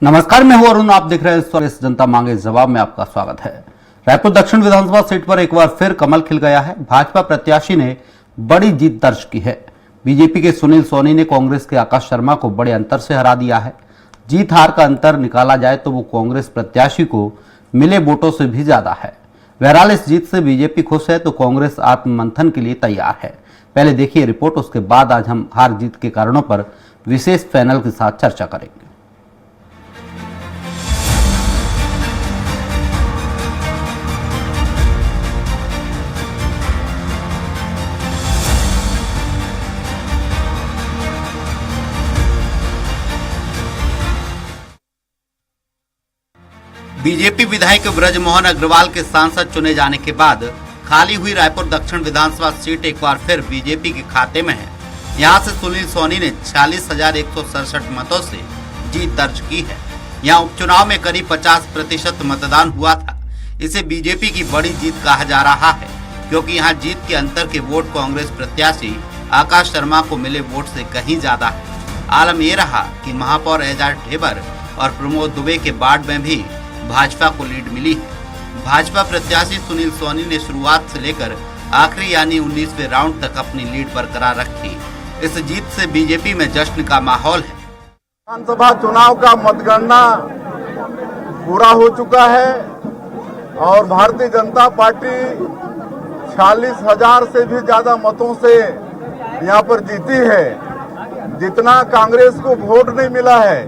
नमस्कार, मैं हूं अरुण। आप देख रहे हैं स्वदेश जनता मांगे जवाब में आपका स्वागत है। रायपुर दक्षिण विधानसभा सीट पर एक बार फिर कमल खिल गया है। भाजपा प्रत्याशी ने बड़ी जीत दर्ज की है। बीजेपी के सुनील सोनी ने कांग्रेस के आकाश शर्मा को बड़े अंतर से हरा दिया है। जीत हार का अंतर निकाला जाए तो वो कांग्रेस प्रत्याशी को मिले वोटों से भी ज्यादा है। बहरहाल इस जीत से बीजेपी खुश है तो कांग्रेस आत्ममंथन के लिए तैयार है। पहले देखिए रिपोर्ट, उसके बाद आज हम हार जीत के कारणों पर विशेष पैनल के साथ चर्चा करेंगे। बीजेपी विधायक ब्रजमोहन अग्रवाल के सांसद चुने जाने के बाद खाली हुई रायपुर दक्षिण विधानसभा सीट एक बार फिर बीजेपी के खाते में है। यहां से सुनील सोनी ने 46,167 मतों से जीत दर्ज की है। यहां उपचुनाव में करीब 50% मतदान हुआ था। इसे बीजेपी की बड़ी जीत कहा जा रहा है, क्योंकि यहां जीत के अंतर के वोट कांग्रेस प्रत्याशी आकाश शर्मा को मिले वोट से कहीं ज्यादा है। आलम ये रहा कि महापौर एजाज ढेबर और प्रमोद दुबे के वार्ड में भी भाजपा को लीड मिली है। भाजपा प्रत्याशी सुनील सोनी ने शुरुआत से लेकर आखिरी यानी 19वें राउंड तक अपनी लीड बरकरार रखी। इस जीत से बीजेपी में जश्न का माहौल है। विधानसभा चुनाव का मतगणना पूरा हो चुका है और भारतीय जनता पार्टी 46,000 से भी ज्यादा मतों से यहाँ पर जीती है। जितना कांग्रेस को वोट नहीं मिला है,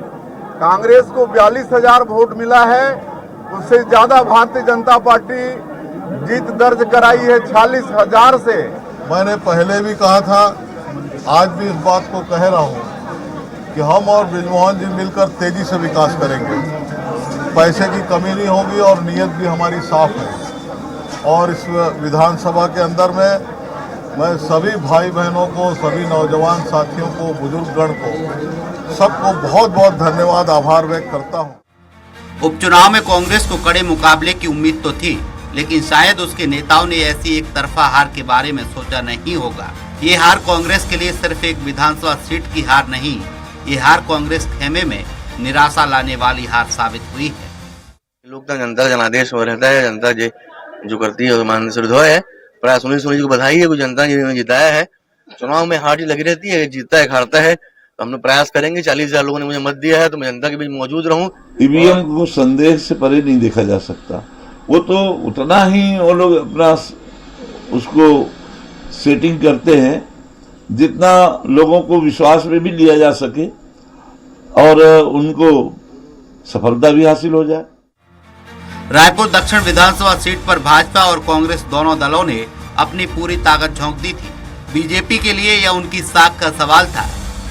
कांग्रेस को 42,000 वोट मिला है, उससे ज्यादा भारतीय जनता पार्टी जीत दर्ज कराई है 46,000 से। मैंने पहले भी कहा था, आज भी इस बात को कह रहा हूं कि हम और ब्रजमोहन जी मिलकर तेजी से विकास करेंगे। पैसे की कमी नहीं होगी और नीयत भी हमारी साफ है। और इस विधानसभा के अंदर में मैं सभी भाई बहनों को, सभी नौजवान साथियों को, बुजुर्गगण को, सबको बहुत बहुत धन्यवाद, आभार व्यक्त करता हूं। उपचुनाव में कांग्रेस को कड़े मुकाबले की उम्मीद तो थी, लेकिन शायद उसके नेताओं ने ऐसी एक तरफा हार के बारे में सोचा नहीं होगा। ये हार कांग्रेस के लिए सिर्फ एक विधानसभा सीट की हार नहीं, ये हार कांग्रेस खेमे में निराशा लाने वाली हार साबित हुई है। लोकतंत्र जनता का जनादेश हो रहता है। जनता जो करती है मान सिद्ध है। पर सुनील जी को बधाई है, कुछ जनता ने जिताया है। चुनाव में हार लगी रहती है, जीतता है हारता है। तो हम लोग प्रयास करेंगे। 40,000 लोगों ने मुझे मत दिया है तो मैं जनता के बीच मौजूद रहूं। ईवीएम को संदेह से परे नहीं देखा जा सकता। वो तो उतना ही वो लोग अपना उसको सेटिंग करते हैं जितना लोगों को विश्वास में भी लिया जा सके और उनको सफलता भी हासिल हो जाए। रायपुर दक्षिण विधानसभा सीट पर भाजपा और कांग्रेस दोनों दलों ने अपनी पूरी ताकत झोंक दी थी। बीजेपी के लिए यह उनकी साख का सवाल था,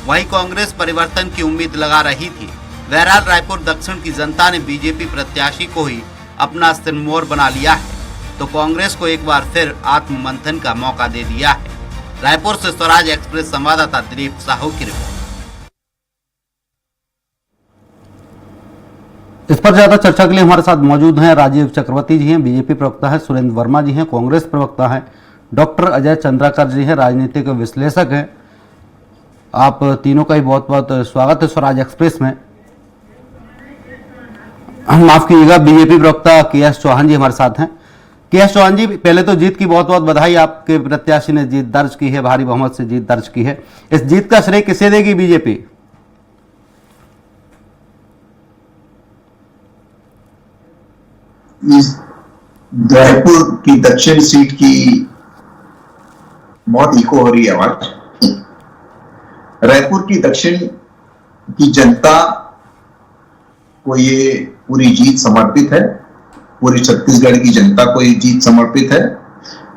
वहीं कांग्रेस परिवर्तन की उम्मीद लगा रही थी। बहरहाल रायपुर दक्षिण की जनता ने बीजेपी प्रत्याशी को ही अपना सिरमौर बना लिया है, तो कांग्रेस को एक बार फिर आत्ममंथन का मौका दे दिया है। रायपुर से स्वराज एक्सप्रेस संवाददाता दिलीप साहू की रिपोर्ट। इस पर ज्यादा चर्चा के लिए हमारे साथ मौजूद हैं राजीव चक्रवर्ती जी हैं, बीजेपी प्रवक्ता है, सुरेंद्र वर्मा जी हैं, कांग्रेस प्रवक्ता है, डॉक्टर अजय चंद्राकर जी हैं, राजनीतिक विश्लेषक हैं। आप तीनों का ही बहुत बहुत स्वागत है स्वराज एक्सप्रेस में। माफ कीजिएगा, बीजेपी प्रवक्ता के.एस. चौहान जी हमारे साथ हैं। के.एस. चौहान जी, पहले तो जीत की बहुत बहुत बधाई। आपके प्रत्याशी ने जीत दर्ज की है, भारी बहुमत से जीत दर्ज की है। इस जीत का श्रेय किसे देगी बीजेपी? रायपुर की दक्षिण सीट की बहुत इको हो रही है आवाज। रायपुर की दक्षिण की जनता को ये पूरी जीत समर्पित है, पूरी छत्तीसगढ़ की जनता को ये जीत समर्पित है।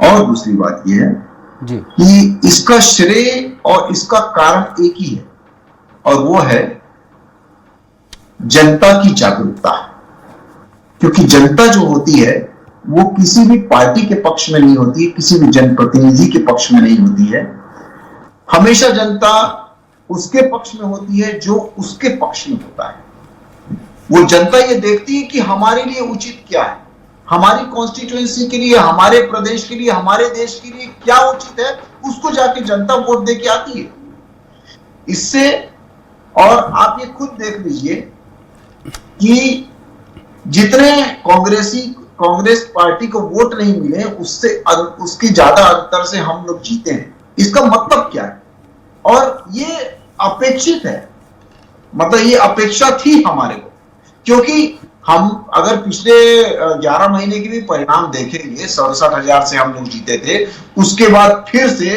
और दूसरी बात ये है जी कि इसका श्रेय और इसका कारण एक ही है, और वो है जनता की जागरूकता। क्योंकि जनता जो होती है वो किसी भी पार्टी के पक्ष में नहीं होती, किसी भी जनप्रतिनिधि के पक्ष में नहीं होती है। हमेशा जनता उसके पक्ष में होती है जो उसके पक्ष में होता है। वो जनता ये देखती है कि हमारे लिए उचित क्या है, हमारी कॉन्स्टिट्यूएंसी के लिए, हमारे प्रदेश के लिए, हमारे देश के लिए क्या उचित है, उसको जाके जनता वोट दे के आती है। इससे, और आप ये खुद देख लीजिए कि जितने कांग्रेस पार्टी को वोट नहीं मिले उसकी ज्यादा अंतर से हम लोग जीते हैं। इसका मतलब क्या है? और ये अपेक्षित है, मतलब ये अपेक्षा थी हमारे को, क्योंकि हम अगर पिछले 11 महीने के भी परिणाम देखेंगे, 67,000 से हम लोग जीते थे। उसके बाद फिर से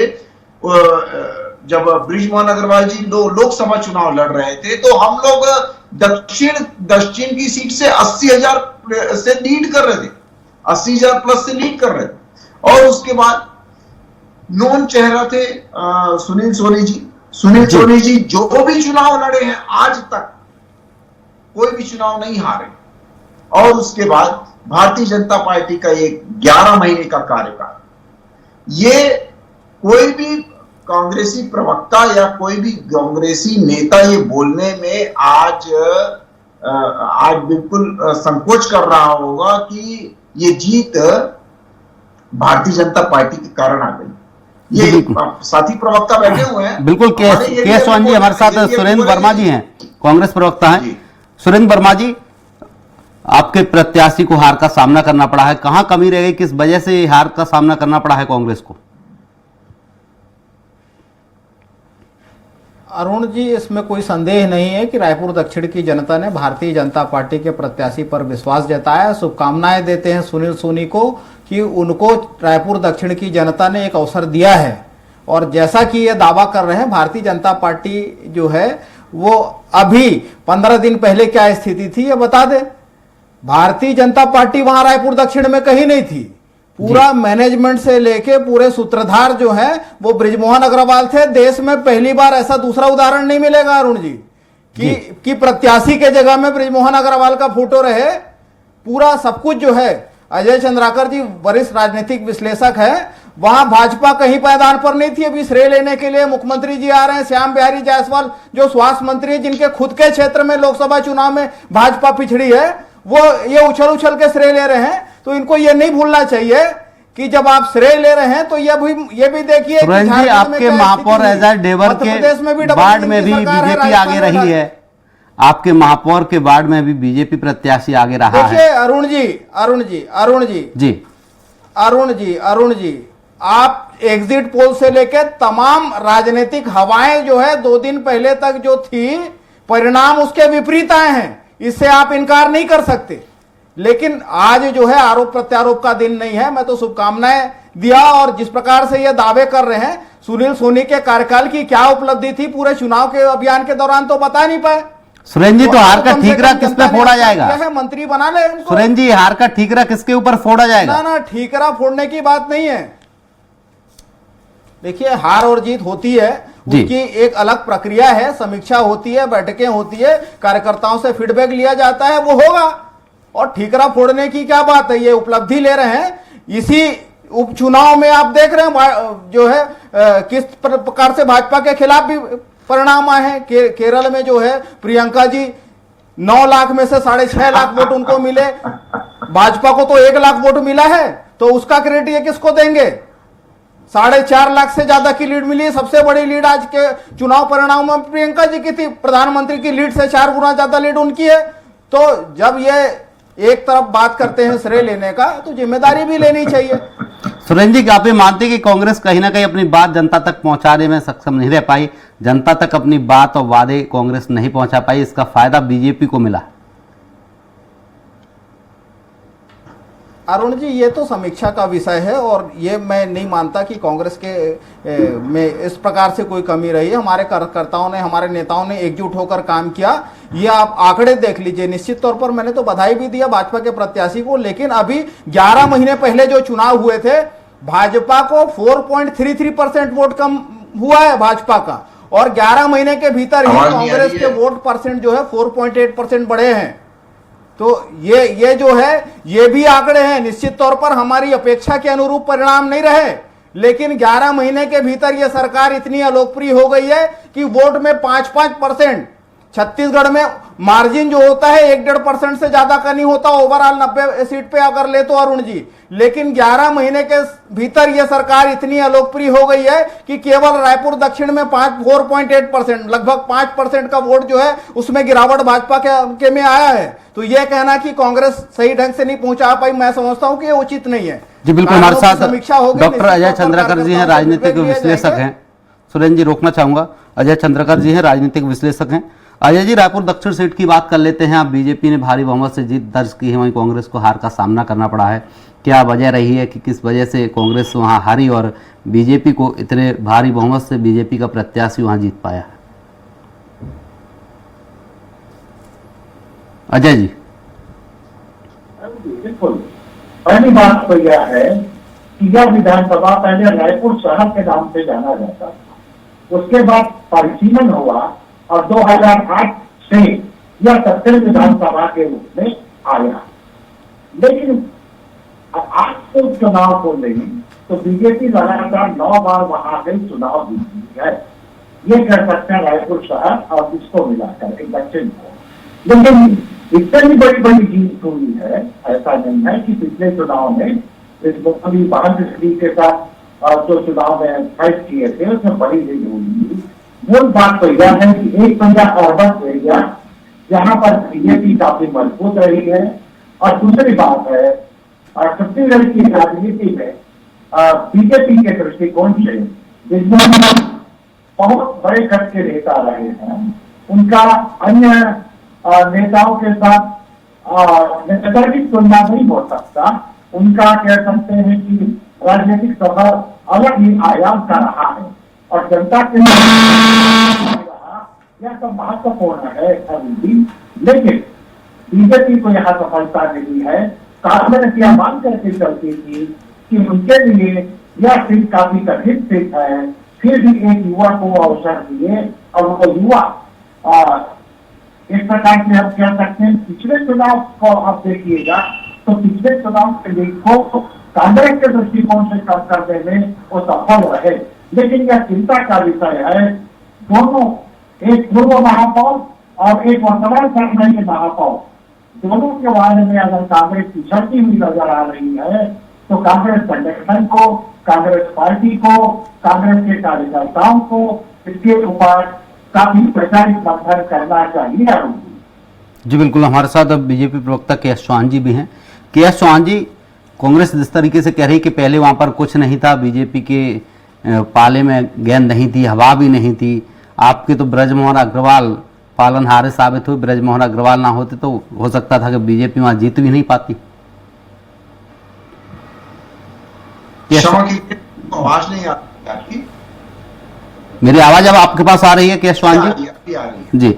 जब बृजमोहन अग्रवाल जी लोकसभा चुनाव लड़ रहे थे तो हम लोग दक्षिण की सीट से 80,000 से लीड कर रहे थे, 80,000 प्लस से लीड कर रहे थे। और उसके बाद नोन चेहरा थे सुनील सोनी जी जो भी चुनाव लड़े हैं आज तक कोई भी चुनाव नहीं हारे। और उसके बाद भारतीय जनता पार्टी का ये 11 महीने का कार्यकाल, ये कोई भी कांग्रेसी प्रवक्ता या कोई भी कांग्रेसी नेता ये बोलने में आज बिल्कुल संकोच कर रहा होगा कि ये जीत भारतीय जनता पार्टी के कारण आ गई। ये साथी प्रवक्ता बैठे हुए हैं, बिल्कुल। के सोहन जी हमारे साथ सुरेंद्र वर्मा जी हैं, कांग्रेस प्रवक्ता हैं। सुरेंद्र वर्मा जी, आपके प्रत्याशी को हार का सामना करना पड़ा है, कहां कमी रह गई, किस वजह से हार का सामना करना पड़ा है कांग्रेस को? अरुण जी, इसमें कोई संदेह नहीं है कि रायपुर दक्षिण की जनता ने भारतीय जनता पार्टी के प्रत्याशी पर विश्वास जताया। शुभकामनाएं देते हैं सुनील सोनी को कि उनको रायपुर दक्षिण की जनता ने एक अवसर दिया है। और जैसा कि ये दावा कर रहे हैं, भारतीय जनता पार्टी जो है वो अभी 15 दिन पहले क्या स्थिति थी ये बता दे। भारतीय जनता पार्टी वहां रायपुर दक्षिण में कहीं नहीं थी। पूरा मैनेजमेंट से लेके पूरे सूत्रधार जो है वो बृजमोहन अग्रवाल थे। देश में पहली बार ऐसा दूसरा उदाहरण नहीं मिलेगा अरुण जी कि प्रत्याशी के जगह में बृजमोहन अग्रवाल का फोटो रहे। पूरा सब कुछ जो है, अजय चंद्राकर जी वरिष्ठ राजनीतिक विश्लेषक है, वहां भाजपा कहीं पायदान पर नहीं थी। अभी श्रेय लेने के लिए मुख्यमंत्री जी आ रहे हैं, श्याम बिहारी जायसवाल जो स्वास्थ्य मंत्री है, जिनके खुद के क्षेत्र में लोकसभा चुनाव में भाजपा पिछड़ी है, वो ये उछल के श्रेय ले रहे हैं। तो इनको ये नहीं भूलना चाहिए कि जब आप श्रेय ले रहे हैं तो ये भी देखिए कि आपके महापौर एजाज डेवर के वार्ड में भी बीजेपी आगे रही है, आपके महापौर के वार्ड में भी बीजेपी प्रत्याशी आगे रहा है। देखिए अरुण जी, आप एग्जिट पोल से लेकर तमाम राजनीतिक हवाएं जो है 2 दिन पहले तक जो थी, परिणाम उसके विपरीत आए हैं। इससे आप इनकार नहीं कर सकते। लेकिन आज जो है आरोप प्रत्यारोप का दिन नहीं है। मैं तो शुभकामनाएं दिया। और जिस प्रकार से ये दावे कर रहे हैं, सुनील सोनी के कार्यकाल की क्या उपलब्धि थी पूरे चुनाव के अभियान के दौरान, तो बता नहीं पाए। सुरेंद्र जी, तो हार का ठीकरा किस पे फोड़ा जाएगा? मंत्री बना ले सुरेंद्र जी, हार का ठीकरा किसके ऊपर फोड़ा जाएगा? ना, ठीकरा फोड़ने की बात नहीं है। देखिए, हार और जीत होती है, उसकी एक अलग प्रक्रिया है, समीक्षा होती है, बैठकें होती है, कार्यकर्ताओं से फीडबैक लिया जाता है, वो होगा। और ठीकरा फोड़ने की क्या बात है? ये उपलब्धि ले रहे हैं। इसी उपचुनाव में आप देख रहे हैं जो है किस प्रकार से भाजपा के खिलाफ भी परिणाम आए हैं। केरल में जो है प्रियंका जी 9 लाख में से 6.5 लाख वोट उनको मिले, भाजपा को तो 1 लाख वोट मिला है। तो उसका क्रेडिट ये किसको देंगे? 4.5 लाख से ज्यादा की लीड मिली। सबसे बड़ी लीड आज के चुनाव परिणाम में प्रियंका जी की थी। प्रधानमंत्री की लीड से 4 गुना ज्यादा लीड उनकी है। तो जब ये एक तरफ बात करते हैं श्रेय लेने का, तो जिम्मेदारी भी लेनी चाहिए। सुरेंद्र जी, आप ये मानते कि कांग्रेस कहीं ना कहीं अपनी बात जनता तक पहुंचाने में सक्षम नहीं रह पाई, जनता तक अपनी बात और वादे कांग्रेस नहीं पहुंचा पाई, इसका फायदा बीजेपी को मिला? अरुण जी, ये तो समीक्षा का विषय है और ये मैं नहीं मानता कि कांग्रेस के में इस प्रकार से कोई कमी रही है। हमारे कार्यकर्ताओं ने, हमारे नेताओं ने एकजुट होकर काम किया। ये आप आंकड़े देख लीजिए। निश्चित तौर पर मैंने तो बधाई भी दिया भाजपा के प्रत्याशी को, लेकिन अभी 11 महीने पहले जो चुनाव हुए थे, भाजपा को 4.33% वोट कम हुआ है भाजपा का, और 11 महीने के भीतर ही कांग्रेस के वोट परसेंट जो है 4.8% बढ़े हैं। तो ये जो है, ये भी आंकड़े हैं। निश्चित तौर पर हमारी अपेक्षा के अनुरूप परिणाम नहीं रहे, लेकिन 11 महीने के भीतर ये सरकार इतनी अलोकप्रिय हो गई है कि वोट में 5-5%, छत्तीसगढ़ में मार्जिन जो होता है 1-1.5% से ज्यादा का नहीं होता ओवरऑल 90 सीट पे अगर ले तो अरुण जी, लेकिन 11 महीने के भीतर यह सरकार इतनी अलोकप्रिय हो गई है कि केवल रायपुर दक्षिण में 4.8% लगभग 5% का वोट जो है उसमें गिरावट भाजपा के में आया है। तो यह कहना कि कांग्रेस सही ढंग से नहीं पहुंचा पाई, मैं समझता हूं कि यह उचित नहीं है। जी बिल्कुल, हमारे साथ समीक्षा होगी। डॉक्टर अजय चंद्राकर जी हैं, राजनीतिक विश्लेषक हैं। सुरेंद्र जी रोकना चाहूंगा, अजय चंद्राकर जी हैं, राजनीतिक विश्लेषक हैं। अजय जी, रायपुर दक्षिण सीट की बात कर लेते हैं। आप बीजेपी ने भारी बहुमत से जीत दर्ज की है, वहीं कांग्रेस को हार का सामना करना पड़ा है। क्या वजह रही है कि किस वजह से कांग्रेस वहां हारी और बीजेपी को इतने भारी बहुमत से बीजेपी का प्रत्याशी वहां जीत पाया है? अजय जी। बिल्कुल, पहली बात तो यह है कि यह विधानसभा पहले रायपुर शहर के नाम से जाना जाता था, उसके बाद परिसीमन हुआ और 2008 से यह दक्षिण विधानसभा के रूप में आया। लेकिन आज तो चुनाव को नहीं तो बीजेपी लगातार 9 बार वहां गई चुनाव जीती है, ये कह सकते हैं रायपुर शहर और इसको मिलाकर एक दक्षिण को। लेकिन इतनी बड़ी बड़ी जीत हुई है, ऐसा नहीं है कि पिछले चुनाव में इस महानगरी के साथ जो चुनाव में फाइट किए थे उसमें बड़ी जीत हुई। मूल बात तो यह है कि एक पंजाब अर्बन एरिया जहां पर बीजेपी काफी मजबूत रही है, और दूसरी बात है छत्तीसगढ़ की राजनीति में बीजेपी के दृष्टिकोण से जिसमें बहुत बड़े कद के नेता रहे हैं, उनका अन्य नेताओं के साथ नैतिक तुलना नहीं हो सकता। उनका कह सकते हैं कि राजनीतिक सफर अलग ही आयाम का रहा है और जनता के लिए यह तो महत्वपूर्ण है अभी भी। लेकिन बीजेपी को यहाँ सफलता मिली है। कांग्रेस यह मांग करके चलती थी कि उनके लिए यह सीट काफी कठिन सीट है, फिर भी एक युवा को अवसर दिए और वो युवा एक प्रकार से हम कह सकते हैं पिछले चुनाव को आप देखिएगा तो पिछले चुनाव के लिए को कांग्रेस के दृष्टिकोण से कम करने में वो सफल रहे। लेकिन यह चिंता का विषय है, दोनों एक पूर्व महापौर और एक वर्तमान समय के महापौर दोनों के बारे में अगर कांग्रेस पिछड़ती हुई नजर आ रही है तो कांग्रेस संगठन को, कांग्रेस पार्टी को, कांग्रेस के कार्यकर्ताओं को इसके ऊपर काफी वैचारिक मंथन करना चाहिए। जी बिल्कुल, हमारे साथ अब बीजेपी प्रवक्ता के एस चौहान जी भी हैं। के एस चौहान जी, कांग्रेस जिस तरीके से कह रही कि पहले वहां पर कुछ नहीं था, बीजेपी के पाले में गेंद नहीं थी, हवा भी नहीं थी, आपके तो ब्रजमोहन अग्रवाल पालनहारे साबित हुए। ब्रजमोहन अग्रवाल ना होते तो हो सकता था कि बीजेपी वहां जीत भी नहीं पाती। आवाज नहीं आती, मेरी आवाज अब आपके पास आ रही है केश चौहान जी? जी,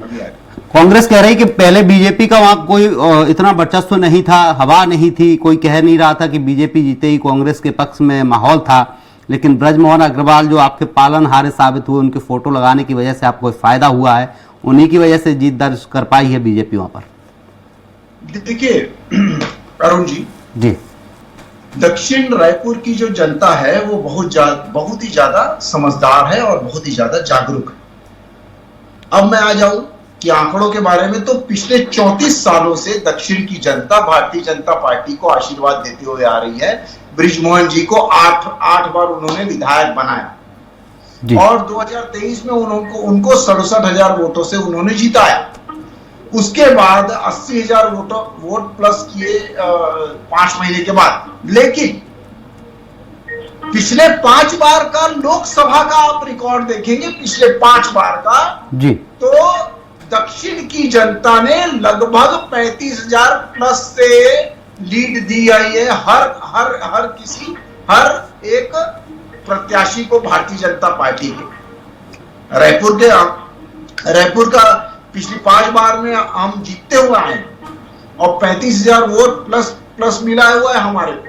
कांग्रेस कह रही कि पहले बीजेपी का वहां कोई इतना वर्चस्व नहीं था, हवा नहीं थी, कोई कह नहीं रहा था कि बीजेपी जीते ही कांग्रेस के पक्ष में माहौल था। लेकिन ब्रजमोहन अग्रवाल जो आपके पालनहारे साबित हुए, उनके फोटो लगाने की वजह से आपको फायदा हुआ है, उन्हीं की वजह से जीत दर्ज कर पाई है बीजेपी वहां पर। देखिए अरुण जी, दक्षिण रायपुर की जो जनता है वो बहुत ही ज्यादा समझदार है और बहुत ही ज्यादा जागरूक है। अब मैं आ जाऊं कि आंकड़ों के बारे में, तो पिछले 34 सालों से दक्षिण की जनता भारतीय जनता पार्टी को आशीर्वाद देते हुए आ रही है। बृजमोहन जी को 8 बार उन्होंने विधायक बनाया और 2023 में उनको 67,000 वोटों से उन्होंने जिताया। उसके बाद 80,000 वोट प्लस किए 5 महीने के बाद। लेकिन पिछले 5 बार का लोकसभा का आप रिकॉर्ड देखेंगे, पिछले 5 बार का जी, तो दक्षिण की जनता ने लगभग 35,000 प्लस से लीड दी आई है हर एक प्रत्याशी को भारतीय जनता पार्टी के। रायपुर का पिछली 5 बार में हम जीतते हुए आए और 35,000 वोट प्लस मिला हुआ है हमारे को।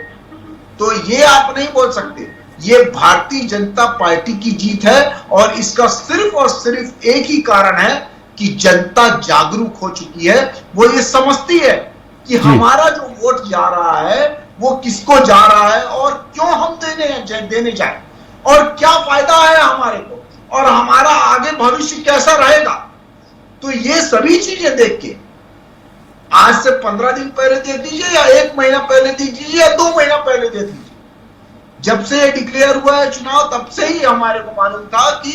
तो ये आप नहीं बोल सकते, ये भारतीय जनता पार्टी की जीत है और इसका सिर्फ और सिर्फ एक ही कारण है कि जनता जागरूक हो चुकी है। वो ये समझती है कि हमारा जो वोट जा रहा है वो किसको जा रहा है और क्यों हम देने जाए और क्या फायदा है हमारे को और हमारा आगे भविष्य कैसा रहेगा। तो ये सभी चीजें देख के आज से 15 दिन पहले दे दीजिए या 1 महीना पहले दीजिए या 2 महीना पहले दे दीजिए, जब से ये डिक्लेयर हुआ है चुनाव तब से ही हमारे को मालूम था कि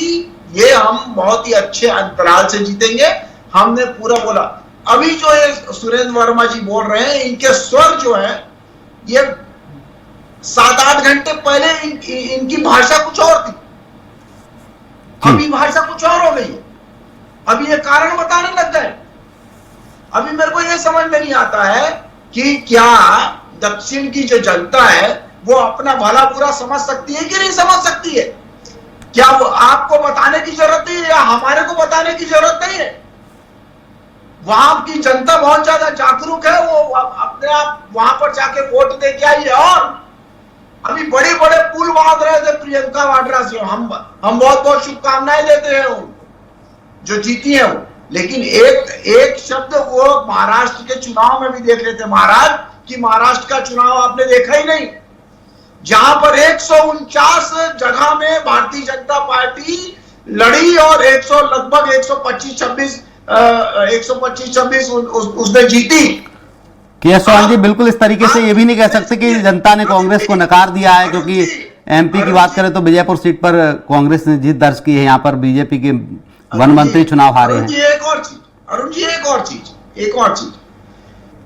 ये हम बहुत ही अच्छे अंतराल से जीतेंगे। हमने पूरा बोला। अभी जो ये सुरेंद्र वर्मा जी बोल रहे हैं, इनके स्वर जो है ये 7-8 घंटे पहले इनकी भाषा कुछ और थी, अभी भाषा कुछ और हो गई है। अभी ये कारण बताने लग गए। अभी मेरे को ये समझ में नहीं आता है कि क्या दक्षिण की जो जनता है वो अपना भला बुरा समझ सकती है कि नहीं समझ सकती है। क्या वो आपको बताने की जरूरत नहीं है या हमारे को बताने की जरूरत नहीं है। वहां की जनता बहुत ज्यादा जागरूक है, वो अपने आप वहां पर जाके वोट दे के आई है। और अभी बड़े बड़े पुल बांध रहे थे प्रियंका वाड्रा से, हम बहुत बहुत शुभकामनाएं देते हैं जो जीती है वो। लेकिन एक शब्द वो महाराष्ट्र के चुनाव में भी देख रहे थे महाराज कि महाराष्ट्र का चुनाव आपने देखा ही नहीं, जहां पर 149 जगह में भारतीय जनता पार्टी लड़ी और लगभग 125-26 उसने जीती। के.एस. चौहान जी, बिल्कुल इस तरीके से ये भी नहीं कह सकते कि जनता ने कांग्रेस को नकार दिया है, क्योंकि एमपी की बात करें तो विजयपुर सीट पर कांग्रेस ने जीत दर्ज की है, यहाँ पर बीजेपी के वन मंत्री चुनाव हारे हैं। अरुण जी एक और चीज,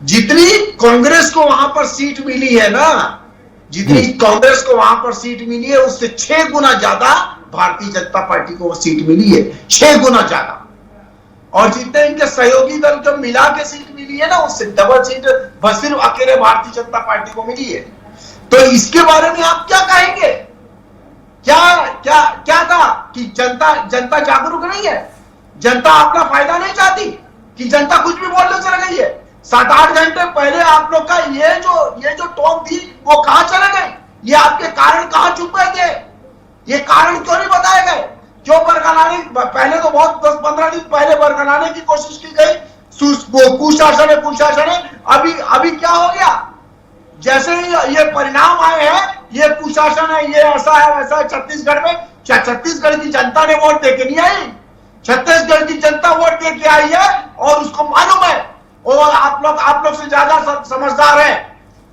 जितनी कांग्रेस को वहां पर सीट मिली है ना, जितनी कांग्रेस को वहां पर सीट मिली है उससे 6 गुना ज्यादा भारतीय जनता पार्टी को सीट मिली है, 6 गुना ज्यादा। और जितने इनके सहयोगी दल जो मिला के सीट मिली है ना, उससे डबल सीट बस सिर्फ अकेले भारतीय जनता पार्टी को मिली है। तो इसके बारे में आप क्या कहेंगे? क्या था कि जनता जागरूक नहीं है, जनता अपना फायदा नहीं चाहती, कि जनता कुछ भी बोलने चल गई है। 7-8 घंटे पहले आप लोग का ये जो टोन थी वो कहां चले गए? ये आपके कारण कहां छुप गए थे? ये कारण क्यों नहीं बताए गए? क्यों बरगलाने, पहले तो बहुत 10-15 दिन पहले बरगलाने की कोशिश की गई, कुशासन है। अभी क्या हो गया? जैसे ही ये परिणाम आए हैं, ये कुशासन है, ये ऐसा है वैसा है छत्तीसगढ़ में। क्या छत्तीसगढ़ की जनता ने वोट देके नहीं आई? छत्तीसगढ़ की जनता वोट देके आई है और उसको मालूम है, और आप लोग से ज्यादा समझदार है,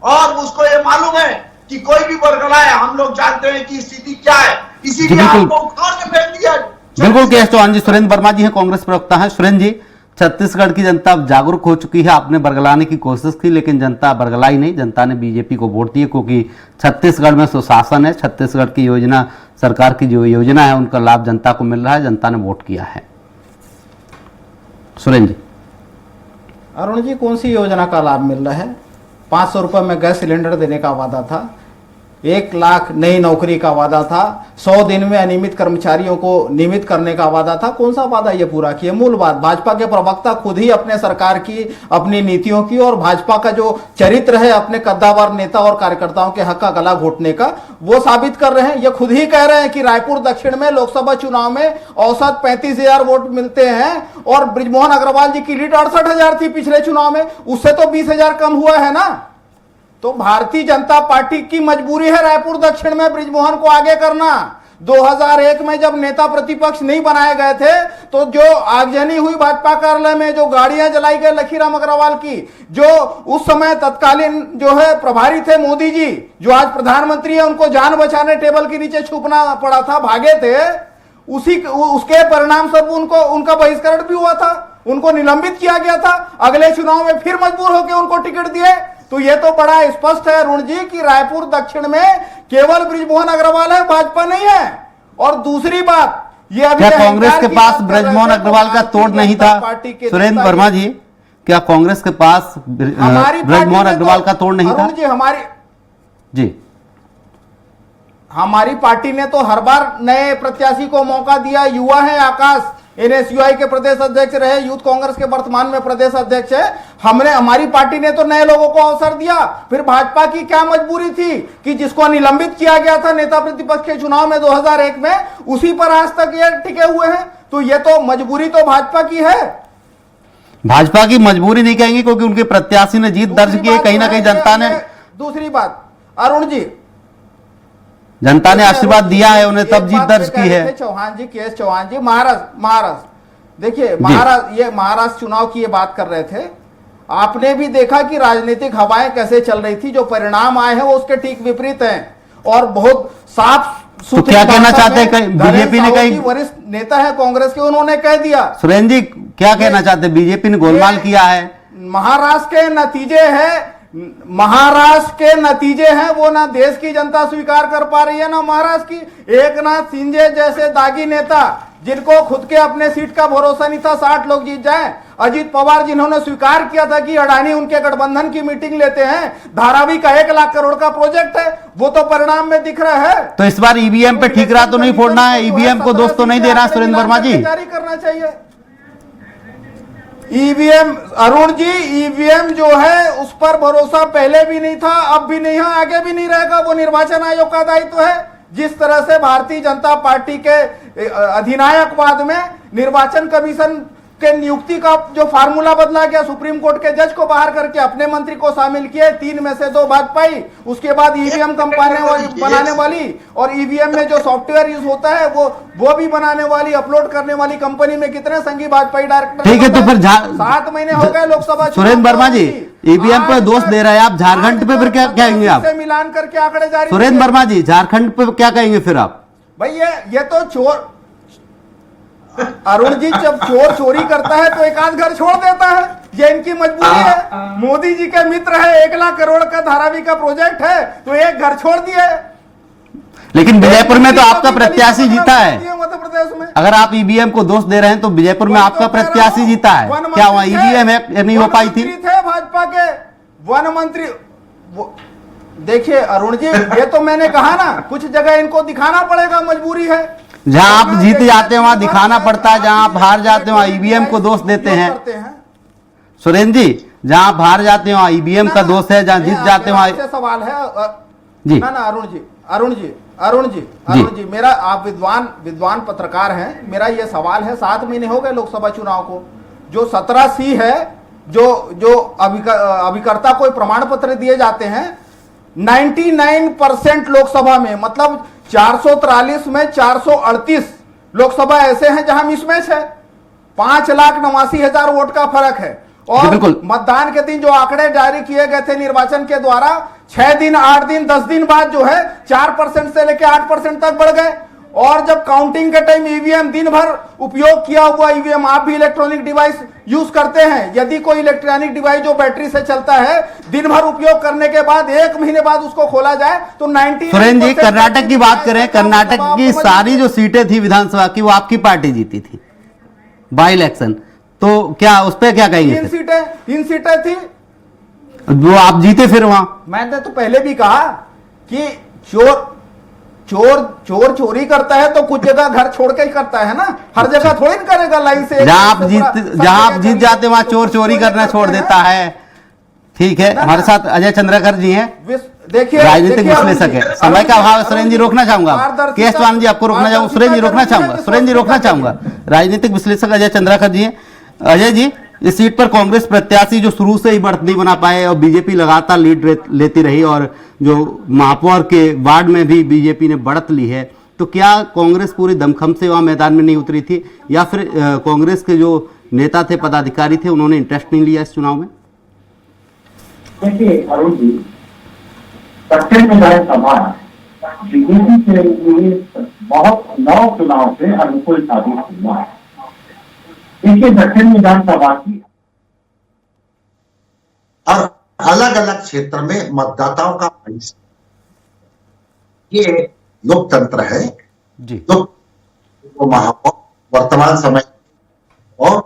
और उसको ये मालूम है कि कोई भी बरगलाए, हम लोग जानते हैं कि स्थिति क्या है, इसीलिए आपको उखाड़ के फेंक दिया। बिल्कुल के.एस. चौहान जी, सुरेंद्र वर्मा जी हैं, कांग्रेस प्रवक्ता हैं। सुरेंद्र जी, छत्तीसगढ़ की जनता अब जागरूक हो चुकी है। आपने बरगलाने की कोशिश की, लेकिन जनता बरगलाई नहीं, जनता ने बीजेपी को वोट दिए, क्योंकि छत्तीसगढ़ में सुशासन है, छत्तीसगढ़ की योजना, सरकार की जो योजना है उनका लाभ जनता को मिल रहा है, जनता ने वोट किया है। सुरेंद्र जी। अरुण जी, कौन सी योजना का लाभ मिल रहा है? 500 रुपये में गैस सिलेंडर देने का वादा था, 1 लाख नई नौकरी का वादा था, 100 दिन में अनियमित कर्मचारियों को नियमित करने का वादा था। कौन सा वादा ये पूरा किया? मूल बात, भाजपा के प्रवक्ता खुद ही अपने सरकार की, अपनी नीतियों की और भाजपा का जो चरित्र है अपने कद्दावर नेता और कार्यकर्ताओं के हक का गला घोटने का, वो साबित कर रहे हैं। ये खुद ही कह रहे हैं कि रायपुर दक्षिण में लोकसभा चुनाव में औसत 35,000 वोट मिलते हैं, और बृजमोहन अग्रवाल जी की लीड 68,000 थी पिछले चुनाव में, उससे तो 20,000 कम हुआ है ना। तो भारतीय जनता पार्टी की मजबूरी है रायपुर दक्षिण में बृजमोहन को आगे करना। 2001 में जब नेता प्रतिपक्ष नहीं बनाए गए थे, तो जो आगजनी हुई भाजपा कार्यालय में, जो गाड़ियां जलाई गई लखीराम अग्रवाल की, जो उस समय तत्कालीन जो है प्रभारी थे मोदी जी, जो आज प्रधानमंत्री है, उनको जान बचाने टेबल के नीचे छुपना पड़ा था, भागे थे, उसके परिणाम स्वरूप उनका बहिष्करण भी हुआ था, उनको निलंबित किया गया था। अगले चुनाव में फिर मजबूर होकर उनको टिकट दिए। तो ये तो बड़ा स्पष्ट है अरुण जी कि रायपुर दक्षिण में केवल बृजमोहन अग्रवाल है, भाजपा नहीं है। और दूसरी बात, ये अभी क्या कांग्रेस के पास बृजमोहन अग्रवाल का तोड़ नहीं था? सुरेंद्र वर्मा जी, क्या कांग्रेस के पास बृजमोहन अग्रवाल का तोड़ नहीं था? हमारी पार्टी ने तो हर बार नए प्रत्याशी को मौका दिया। युवा है आकाश, NSUI के प्रदेश अध्यक्ष रहे, यूथ कांग्रेस के वर्तमान में प्रदेश अध्यक्ष है। हमारी पार्टी ने तो नए लोगों को अवसर दिया। फिर भाजपा की क्या मजबूरी थी कि जिसको निलंबित किया गया था नेता प्रतिपक्ष के चुनाव में 2001 में, उसी पर आज तक ये टिके हुए हैं। तो ये तो मजबूरी तो भाजपा की है। भाजपा की मजबूरी नहीं कहेंगे, क्योंकि उनके प्रत्याशी ने जीत दर्ज की है। कहीं ना कहीं जनता ने, दूसरी बात अरुण जी, जनता ने आशीर्वाद दिया है उन्हें, तब जीत दर्ज की है। चौहान जी, के.एस. चौहान जी, महाराष्ट्र देखिए महाराष्ट्र चुनाव की ये बात कर रहे थे। आपने भी देखा कि राजनीतिक हवाएं कैसे चल रही थी, जो परिणाम आए हैं वो उसके ठीक विपरीत हैं और बहुत साफ तो क्या कहना चाहते हैं? बीजेपी ने कहीं वरिष्ठ नेता है कांग्रेस के, उन्होंने कह दिया। सुरेंद्र जी क्या कहना चाहते हैं? बीजेपी ने गोलमाल किया है। महाराष्ट्र के नतीजे हैं वो ना देश की जनता स्वीकार कर पा रही है ना महाराष्ट्र की। एकनाथ शिंदे जैसे दागी नेता जिनको खुद के अपने सीट का भरोसा नहीं था, 60 लोग जीत जाएं। अजीत पवार जिन्होंने स्वीकार किया था कि अडानी उनके गठबंधन की मीटिंग लेते हैं, धारावी का 1 लाख करोड़ का प्रोजेक्ट है, वो तो परिणाम में दिख रहा है। तो इस बार ईवीएम पे ठीकरा तो नहीं फोड़ना है, ईवीएम को दोष तो नहीं देना सुरेंद्र वर्मा जी? जारी करना चाहिए ईवीएम। अरुण जी, ईवीएम जो है उस पर भरोसा पहले भी नहीं था, अब भी नहीं है, आगे भी नहीं रहेगा। वो निर्वाचन आयोग का दायित्व है। जिस तरह से भारतीय जनता पार्टी के अधिनायकवाद में निर्वाचन कमीशन के नियुक्ति का जो फार्मूला बदला गया, सुप्रीम कोर्ट के जज को बाहर करके अपने मंत्री को शामिल किए, 3 में से 2 भाजपाई, उसके बाद ईवीएम बनाने वाली और ईवीएम में जो सॉफ्टवेयर यूज होता है वो भी बनाने वाली, अपलोड करने वाली कंपनी में कितने संघी भाजपाई डायरेक्टर? ठीक है, तो फिर 7 महीने हो गए लोकसभा। सुरेंद्र वर्मा जी ईवीएम पे दोष दे रहे हैं आप, झारखंड पे फिर क्या कहेंगे आप? मिलान करके आंकड़े जारी। सुरेंद्र वर्मा जी झारखंड पे क्या कहेंगे फिर आप? भाई ये तो चोर, अरुण जी जब चोर चोरी करता है तो एक आध घर छोड़ देता है, ये इनकी मजबूरी है। मोदी जी के मित्र है, 1 लाख करोड़ का धारावी का प्रोजेक्ट है तो एक घर छोड़ दिए। लेकिन विजयपुर में तो आपका प्रत्याशी जीता है। मध्य प्रदेश में अगर आप ईवीएम को दोष दे रहे हैं तो विजयपुर में आपका प्रत्याशी जीता है, क्या वहाँ ईवीएम है नहीं हो पाई थी? थे भाजपा के वन मंत्री। देखिए अरुण जी, ये तो मैंने कहा ना, कुछ जगह इनको दिखाना पड़ेगा, मजबूरी है। जहां आप जीत जाते हैं वहां दिखाना पड़ता है, जहां आप हार जाते हैं वहां ईवीएम को दोष देते हैं। सुरेंद्र जी, जहां आप हार जाते हैं वहां ईवीएम का दोष है, जहां जीत जाते हैं वहां। सवाल है जी ना अरुण जी, मेरा, आप विद्वान पत्रकार हैं, मेरा ये सवाल है, 7 महीने हो गए लोकसभा चुनाव को, जो 17 सी है, जो अभिकर्ता को प्रमाण पत्र दिए जाते हैं, 99% लोकसभा में, मतलब 443 में 438 लोकसभा ऐसे हैं जहां मिसमैच है। 5,89,000 वोट का फर्क है। और मतदान के दिन जो आंकड़े जारी किए गए थे निर्वाचन के द्वारा, 6 दिन, 8 दिन, 10 दिन बाद जो है 4% से लेकर 8% तक बढ़ गए। और जब काउंटिंग के टाइम ईवीएम दिन भर उपयोग किया हुआ ईवीएम, आप भी इलेक्ट्रॉनिक डिवाइस यूज करते हैं, यदि कोई इलेक्ट्रॉनिक डिवाइस जो बैटरी से चलता है, दिन भर उपयोग करने के बाद 1 महीने बाद उसको खोला जाए तो 90। सुरेंद्र जी, कर्नाटक की बात करें, कर्नाटक की सारी जो सीटें थी विधानसभा की वो आपकी पार्टी जीती थी बाई इलेक्शन, तो क्या उस पर क्या कहेंगे? 3 सीटें थी, वो आप जीते फिर वहां। मैंने तो पहले भी कहा कि चोर चोरी करता है तो कुछ जगह घर छोड़ के ही करता है ना, हर जगह थोड़ी न करेगा लाइन से। जहां आप जीत जाते वहां चोर चोरी करना छोड़ देता है। ठीक है, हमारे साथ अजय चंद्राकर जी हैं, देखिए राजनीतिक विश्लेषक है। समय का अभाव है, सुरेंद्र जी रोकना चाहूंगा, केशवान जी आपको रोकना चाहूंगा, सुरेंद्र जी रोकना चाहूंगा, राजनीतिक विश्लेषक अजय चंद्राकर जी हैं। अजय जी, इस सीट पर कांग्रेस प्रत्याशी जो शुरू से ही बढ़त नहीं बना पाए और बीजेपी लगातार लीड लेती रही और जो महापौर के वार्ड में भी बीजेपी ने बढ़त ली है, तो क्या कांग्रेस पूरी दमखम से वहां मैदान में नहीं उतरी थी या फिर कांग्रेस के जो नेता थे, पदाधिकारी थे, उन्होंने इंटरेस्ट नहीं लिया इस चुनाव में? देखिए अरुण जी, दक्षिण विधानसभा बीजेपी के लिए बहुत 9 चुनाव से अनुकूल साबित हुआ है। देखिए दक्षिण विधानसभा की और अलग अलग क्षेत्र में मतदाताओं का ये लोकतंत्र है जी। तो महापौर वर्तमान समय और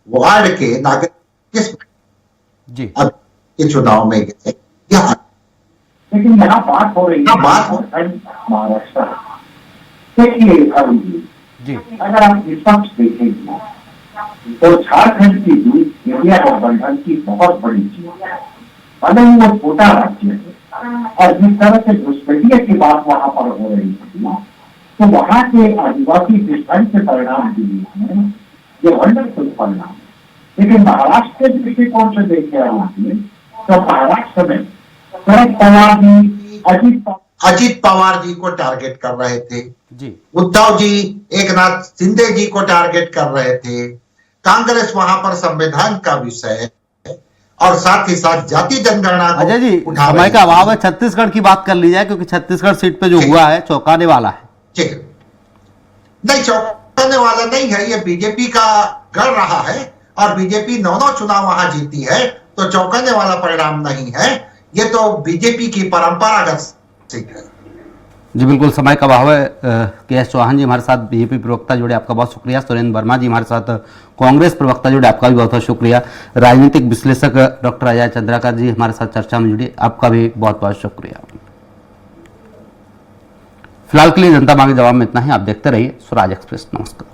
वार्ड के नागरिक किस जी अब के चुनाव में गए, लेकिन यहाँ बात हो रही है महाराष्ट्र। देखिए अरुण जी, अगर आप निष्पक्ष देखेंगे तो झारखंड की जीत इंडिया गठबंधन की बहुत बड़ी जीत है। भले ही वो छोटा राज्य है और जिस तरह से घुसपैठिया की बात वहां पर हो रही थी, तो वहां के आदिवासी पिछड़ाई के परिणाम के लिए है ये वंडरफुल परिणाम। लेकिन महाराष्ट्र के दृष्टिकोण से देखे आपने तो महाराष्ट्र में शरद पवार जी अजीत पवार जी को टारगेट कर रहे थे। जी। उद्धव जी एक नाथ शिंदे जी को टारगेट कर रहे थे। कांग्रेस वहां पर संविधान का विषय और साथ ही साथ जाति जनगणना को अजय जी, उठा समय रहे का थे। अभाव है, छत्तीसगढ़ की बात कर ली जाए क्योंकि छत्तीसगढ़ सीट पे जो ठीक। हुआ है चौंकाने वाला है। ठीक है, नहीं चौंकाने वाला नहीं है, ये बीजेपी का गढ़ रहा है और बीजेपी 9 चुनाव वहां जीती है, तो चौंकाने वाला परिणाम नहीं है, ये तो बीजेपी की परंपरागत सीट है। जी बिल्कुल, समय का अभाव है। के.एस. चौहान जी हमारे साथ बीजेपी प्रवक्ता जुड़े, आपका बहुत शुक्रिया। सुरेंद्र वर्मा जी हमारे साथ कांग्रेस प्रवक्ता जुड़े, आपका भी बहुत बहुत शुक्रिया। राजनीतिक विश्लेषक डॉक्टर अजय चंद्राकर जी हमारे साथ चर्चा में जुड़े, आपका भी बहुत बहुत शुक्रिया। फिलहाल के लिए जनता मांगे जवाब में इतना ही। आप देखते रहिए स्वराज एक्सप्रेस। नमस्कार।